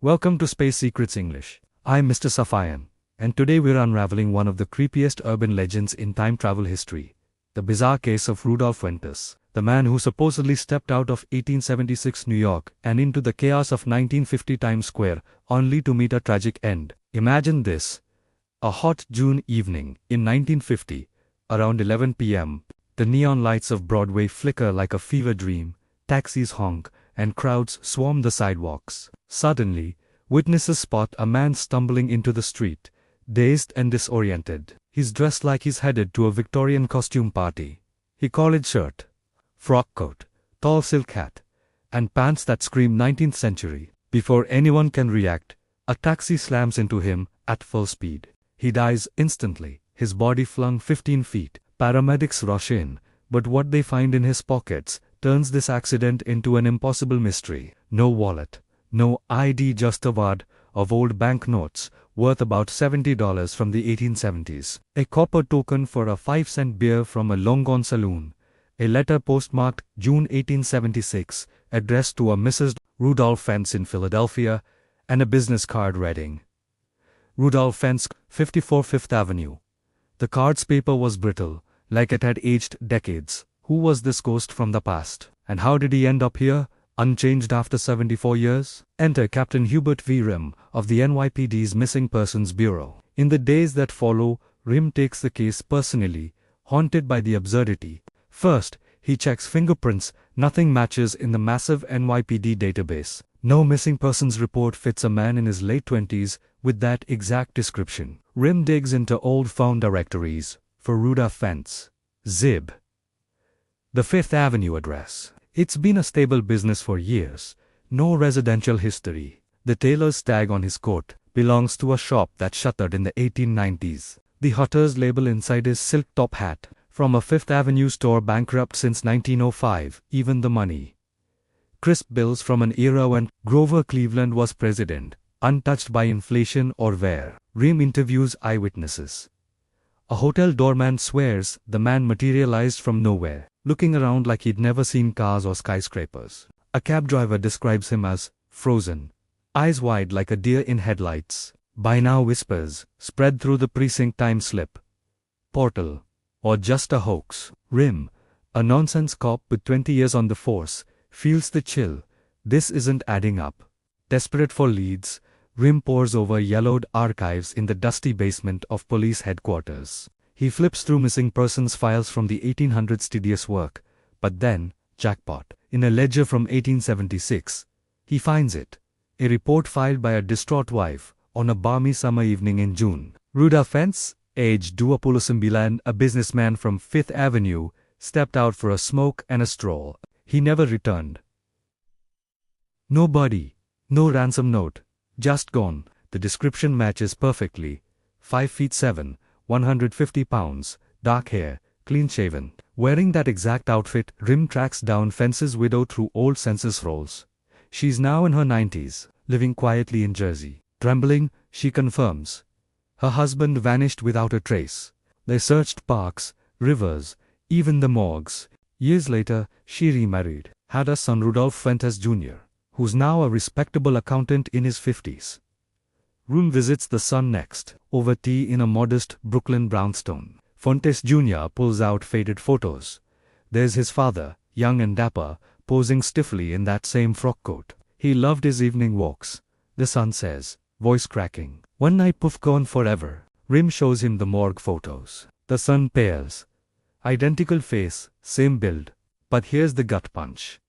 Welcome to Space Secrets English. I'm Mr. Safayan, and today we're unraveling one of the creepiest urban legends in time travel history, the bizarre case of Rudolph Fentz, the man who supposedly stepped out of 1876 New York and into the chaos of 1950 Times Square, only to meet a tragic end. Imagine this. A hot June evening in 1950, around 11 p.m., the neon lights of Broadway flicker like a fever dream, taxis honk, and crowds swarm the sidewalks. Suddenly, witnesses spot a man stumbling into the street, dazed and disoriented. He's dressed like he's headed to a Victorian costume party. He collared shirt, frock coat, tall silk hat, and pants that scream 19th century. Before anyone can react, a taxi slams into him at full speed. He dies instantly, his body flung 15 feet. Paramedics rush in, but what they find in his pockets turns this accident into an impossible mystery. No wallet, no ID, just a wad of old banknotes worth about $70 from the 1870s, a copper token for a 5-cent beer from a long-gone saloon, a letter postmarked June 1876 addressed to a Mrs. Rudolph Fentz in Philadelphia, and a business card reading, Rudolph Fentz, 54 Fifth Avenue. The card's paper was brittle, like it had aged decades. Who was this ghost from the past? And how did he end up here, unchanged after 74 years? Enter Captain Hubert V. Rim of the NYPD's Missing Persons Bureau. In the days that follow, Rim takes the case personally, haunted by the absurdity. First, he checks fingerprints. Nothing matches in the massive NYPD database. No missing persons report fits a man in his late 20s with that exact description. Rim digs into old phone directories for Rudolph Fentz. Zib. The Fifth Avenue address. It's been a stable business for years. No residential history. The tailor's tag on his coat belongs to a shop that shuttered in the 1890s. The Hutter's label inside his silk top hat, from a Fifth Avenue store bankrupt since 1905, even the money. Crisp bills from an era when Grover Cleveland was president, untouched by inflation or wear. Rim interviews eyewitnesses. A hotel doorman swears the man materialized from nowhere, looking around like he'd never seen cars or skyscrapers. A cab driver describes him as frozen, eyes wide like a deer in headlights. By now whispers spread through the precinct time slip. Portal. Or just a hoax. Rim, a nonsense cop with 20 years on the force, feels the chill. This isn't adding up. Desperate for leads, Rim pores over yellowed archives in the dusty basement of police headquarters. He flips through missing persons files from the 1800s, tedious work, but then, jackpot. In a ledger from 1876, he finds it. A report filed by a distraught wife on a balmy summer evening in June. Rudolph Fentz, age Duapulusimbilan, a businessman from Fifth Avenue, stepped out for a smoke and a stroll. He never returned. No body, no ransom note, just gone. The description matches perfectly. 5 feet 7, 150 pounds, dark hair, clean-shaven. Wearing that exact outfit, Rim tracks down Fentz's widow through old census rolls. She's now in her 90s, living quietly in Jersey. Trembling, she confirms. Her husband vanished without a trace. They searched parks, rivers, even the morgues. Years later, she remarried, had a son, Rudolph Fentz Jr., who's now a respectable accountant in his 50s. Rim visits the son next, over tea in a modest Brooklyn brownstone. Fentz Jr. pulls out faded photos. There's his father, young and dapper, posing stiffly in that same frock coat. He loved his evening walks, the son says, voice cracking. One night, poof, gone forever. Rim shows him the morgue photos. The son pales. Identical face, same build. But here's the gut punch.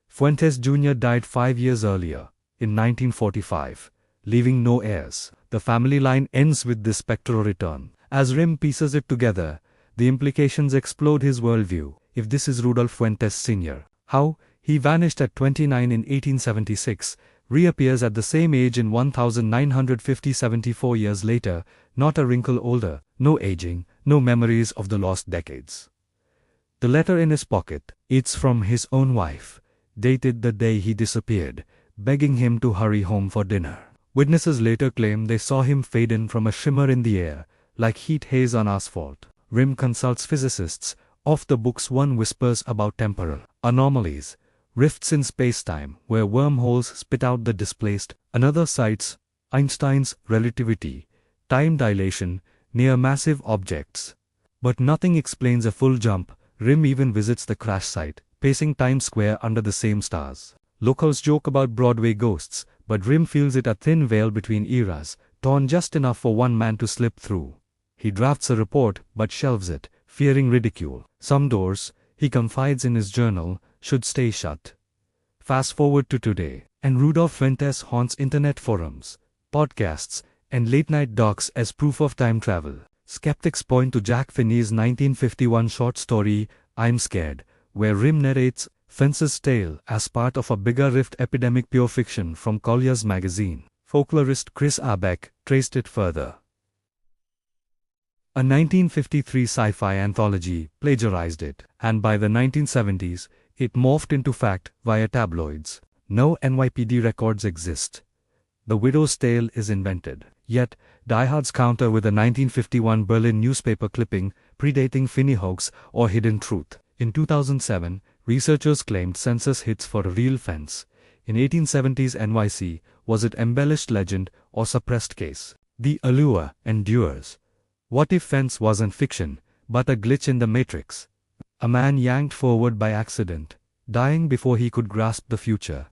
Fentz Jr. died 5 years earlier, in 1945, leaving no heirs. The family line ends with this spectral return. As Rim pieces it together, the implications explode his worldview. If this is Rudolph Fentz Sr., how? He vanished at 29 in 1876, reappears at the same age in 1950, 74 years later, not a wrinkle older, no aging, no memories of the lost decades. The letter in his pocket, it's from his own wife, dated the day he disappeared, begging him to hurry home for dinner. Witnesses later claim they saw him fade in from a shimmer in the air, like heat haze on asphalt. Rim consults physicists. Off the books, one whispers about temporal anomalies. rifts in spacetime, where wormholes spit out the displaced. Another cites Einstein's relativity, time dilation, near massive objects. But nothing explains a full jump. RIM even visits the crash site, pacing Times Square under the same stars. Locals joke about Broadway ghosts, but RIM feels it a thin veil between eras, torn just enough for one man to slip through. He drafts a report, but shelves it, fearing ridicule. Some doors, he confides in his journal, should stay shut. Fast forward to today, and Rudolph Fentz haunts internet forums, podcasts, and late-night docs as proof of time travel. Skeptics point to Jack Finney's 1951 short story, I'm Scared, where RIM narrates Fentz's tale as part of a bigger rift epidemic. Pure fiction from Collier's magazine. Folklorist Chris Abeck traced it further. A 1953 sci-fi anthology plagiarized it, and by the 1970s, it morphed into fact via tabloids. No NYPD records exist. The widow's tale is invented. Yet, diehards counter with a 1951 Berlin newspaper clipping predating Finney hoax or hidden truth. In 2007, researchers claimed census hits for a real Fentz. In 1870s NYC, was it embellished legend or suppressed case? The allure endures. What if Fentz wasn't fiction, but a glitch in the matrix? A man yanked forward by accident, dying before he could grasp the future.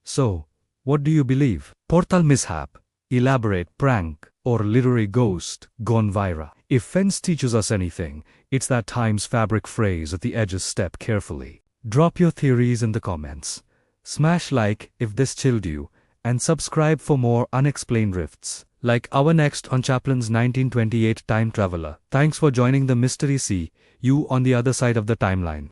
So, what do you believe? Portal mishap, elaborate prank, or literary ghost gone viral? If Fentz teaches us anything, it's that time's fabric frays at the edges. Step carefully. Drop your theories in the comments. Smash like if this chilled you, and subscribe for more unexplained rifts, like our next on Chaplin's 1928 Time Traveler. Thanks for joining the mystery. See you on the other side of the timeline.